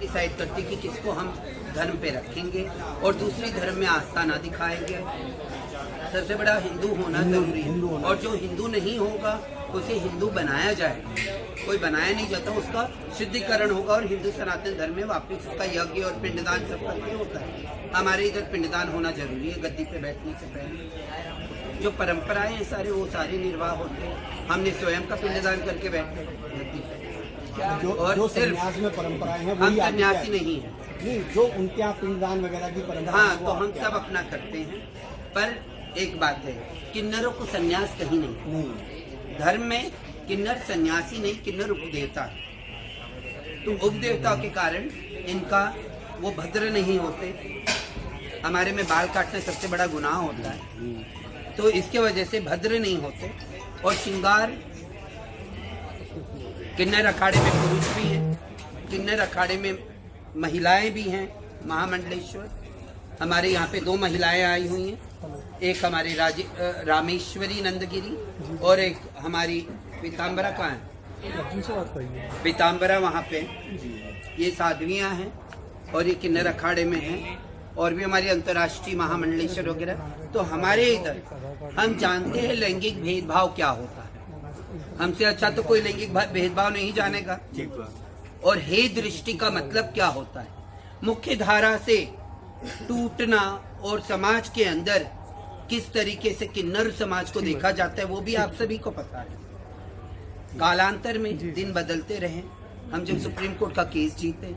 Decide करती है कि किसको हम धर्म पे रखेंगे और दूसरी धर्म में आस्था ना दिखाएंगे। सबसे बड़ा हिंदू होना जरूरी है, और जो हिंदू नहीं होगा उसे हिंदू बनाया जाए। कोई बनाया नहीं जाता, उसका शुद्धिकरण होगा और हिंदू सनातन धर्म में वापस उसका यज्ञ और पिंडदान सब करके होता है। हमारे इधर पिंडदान होना जरूरी है गद्दी पे बैठने से पहले। जो परंपराएं हैं सारे वो सारे निर्वाह होते हैं। हमने स्वयं का पिंडदान करके बैठे गद्दी पे। और जो सन्यास में परंपराएं हैं हम सन्यासी नहीं है, जो उनके यहाँ पिंडदान वगैरह की परंपरा। हाँ, तो हम सब अपना करते हैं। पर एक बात है, किन्नरों को सन्यास कहीं नहीं। धर्म में किन्नर सन्यासी नहीं, किन्नर उपदेवता है। तो उपदेवता के कारण इनका वो भद्र नहीं होते। हमारे में बाल काटना सबसे बड़ा गुनाह होता है, तो इसके वजह से भद्र नहीं होते। और श्रृंगार, किन्नर अखाड़े में पुरुष भी हैं, किन्नर अखाड़े में महिलाएं भी हैं। महामंडलेश्वर हमारे यहाँ पे 2 महिलाएं आई हुई हैं, एक हमारी रामेश्वरी नंदगिरी और एक हमारी पीताम्बरा। कहाँ है पीताम्बरा? वहाँ पे ये साध्वियाँ हैं और ये किन्नर अखाड़े में हैं, और भी हमारी अंतर्राष्ट्रीय महामंडलेश्वर वगैरह। तो हमारे इधर हम जानते हैं लैंगिक भेदभाव क्या होता है। हमसे अच्छा तो कोई लैंगिक भेदभाव नहीं जानेगा। और हे दृष्टि का मतलब क्या होता है, मुख्य धारा से टूटना, और समाज के अंदर किस तरीके से किन्नर समाज को देखा जाता है वो भी आप सभी को पता है। कालांतर में दिन बदलते रहे। हम जब सुप्रीम कोर्ट का केस जीते,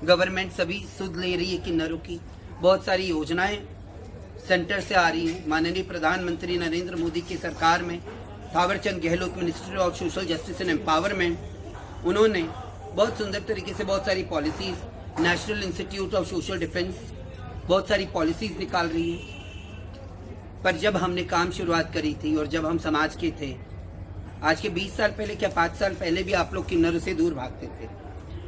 गवर्नमेंट सभी सुध ले रही है किन्नरों की। बहुत सारी योजनाएं सेंटर से आ रही हैं। माननीय प्रधानमंत्री नरेंद्र मोदी की सरकार में Thawarchand Gehlot, ministry of social justice and empowerment, उन्होंने बहुत सुंदर तरीके से बहुत सारी policies, national institute of social defence बहुत सारी पॉलिसीज निकाल रही है। पर जब हमने काम शुरुआत करी थी और जब हम समाज के थे, आज के 20 साल पहले क्या 5 साल पहले भी आप लोग किन्नरों से दूर भागते थे।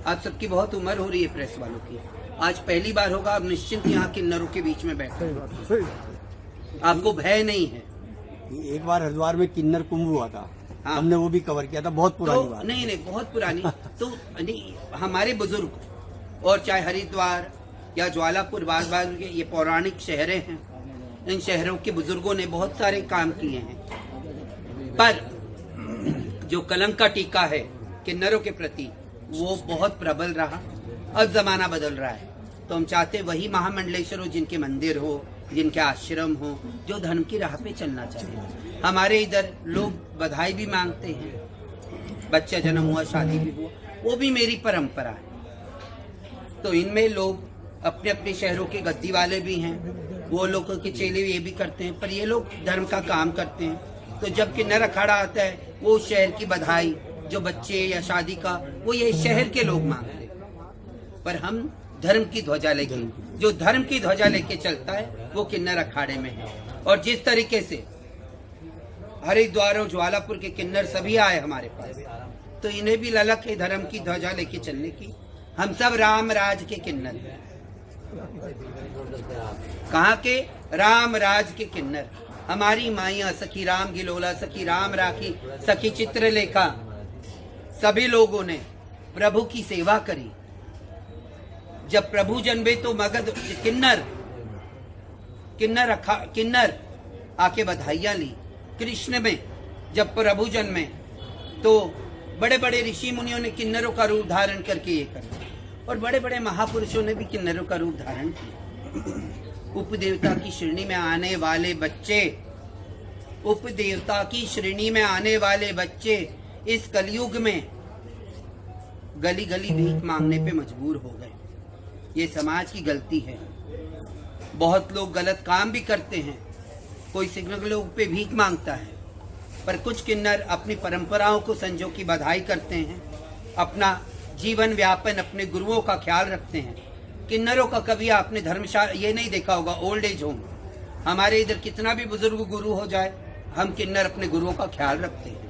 आप सबकी बहुत उम्र हो रही है प्रेस वालों की, आज पहली बार होगा आप निश्चिंत यहाँ किन्नरों के बीच में बैठे, आपको भय नहीं है। एक बार हरिद्वार में किन्नर कुंभ हुआ था। हाँ। हमने वो भी कवर किया था, बहुत पुरानी बात। नहीं, बहुत पुरानी। तो नहीं, हमारे बुजुर्ग, और चाहे हरिद्वार या ज्वालापुर, बाग के ये पौराणिक शहरें हैं, इन शहरों के बुजुर्गों ने बहुत सारे काम किए हैं। पर जो कलंक का टीका है किन्नरों के प्रति वो बहुत प्रबल रहा। अब जमाना बदल रहा है, तो हम चाहते वही महामंडलेश्वर हो जिनके मंदिर हो, जिनके आश्रम हो, जो धर्म की राह पे चलना चाहिए। हमारे इधर लोग बधाई भी मांगते हैं, बच्चा जन्म हुआ, शादी भी हुआ, वो भी मेरी परंपरा है। तो इनमें लोग अपने अपने शहरों के गद्दी वाले भी हैं, वो लोगों के चेले ये भी करते हैं, पर ये लोग धर्म का काम करते हैं। तो जब किन्नर अखाड़ा आता है, वो शहर की बधाई, जो बच्चे या शादी का, वो ये शहर के लोग मांगते हैं। पर हम धर्म की ध्वजा लेके, जो धर्म की ध्वजा लेके चलता है वो किन्नर अखाड़े में है। और जिस तरीके से हरिद्वार और ज्वालापुर के किन्नर सभी आए हमारे पास, तो इन्हें भी ललक है धर्म की ध्वजा लेके चलने की। हम सब राम राज के किन्नर हैं। कहाँ के? राम राज के किन्नर। हमारी माइया सखी राम गिलोला, सखी राम राखी, सखी चित्रलेखा, सभी लोगों ने प्रभु की सेवा करी। जब प्रभु जन्मे तो मगध किन्नर आके बधाइयां ली। कृष्ण में जब प्रभु जन्मे तो बड़े बड़े ऋषि मुनियों ने किन्नरों का रूप धारण करके ये करा, और बड़े बड़े महापुरुषों ने भी किन्नरों का रूप धारण किया। उपदेवता की श्रेणी में आने वाले बच्चे, उपदेवता की श्रेणी में आने वाले बच्चे इस कलयुग में गली गली भीख मांगने पे मजबूर हो गए। ये समाज की गलती है। बहुत लोग गलत काम भी करते हैं, कोई सिग्नलों पे भीख मांगता है, पर कुछ किन्नर अपनी परंपराओं को संजो की बधाई करते हैं, अपना जीवन व्यापन अपने गुरुओं का ख्याल रखते हैं। किन्नरों का कभी आपने धर्मशाला ये नहीं देखा होगा, ओल्ड एज होम। हमारे इधर कितना भी बुजुर्ग गुरु हो जाए, हम किन्नर अपने गुरुओं का ख्याल रखते हैं।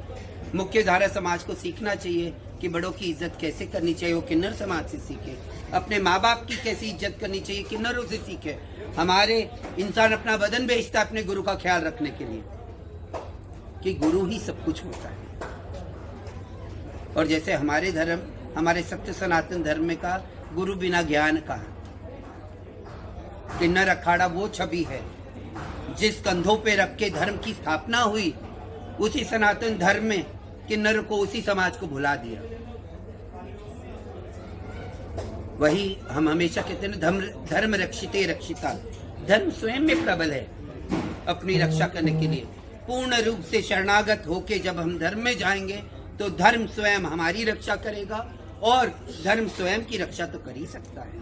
मुख्य धारा समाज को सीखना चाहिए कि बड़ों की इज्जत कैसे करनी चाहिए, वो किन्नर समाज से सीखे। अपने माँ बाप की कैसी इज्जत करनी चाहिए, किन्नरों से सीखे। हमारे इंसान अपना बदन बेचता अपने गुरु का ख्याल रखने के लिए, कि गुरु ही सब कुछ होता है। और जैसे हमारे धर्म, हमारे सत्य सनातन धर्म में का गुरु बिना ज्ञान का। किन्नर अखाड़ा वो छवि है जिस कंधों पे रख के धर्म की स्थापना हुई, उसी सनातन धर्म में किन्नर को, उसी समाज को भुला दिया। वही हम हमेशा कहते हैं, धर्म रक्षिते रक्षिता। धर्म स्वयं में प्रबल है अपनी रक्षा करने के लिए। पूर्ण रूप से शरणागत होके जब हम धर्म में जाएंगे तो धर्म स्वयं हमारी रक्षा करेगा, और धर्म स्वयं की रक्षा तो कर ही सकता है।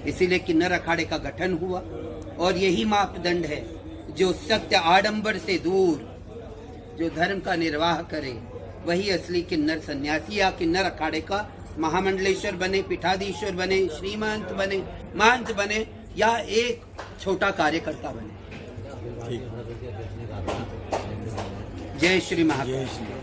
इसीलिए किन्नर अखाड़े का गठन हुआ, और यही मापदंड है जो सत्य आडंबर से दूर जो धर्म का निर्वाह करे, वही असली किन्नर सन्यासी या किन्नर अखाड़े का महामंडलेश्वर बने, पीठाधीश्वर बने, श्रीमंत बने, महंत बने, या एक छोटा कार्यकर्ता बने। जय श्री महाकाल।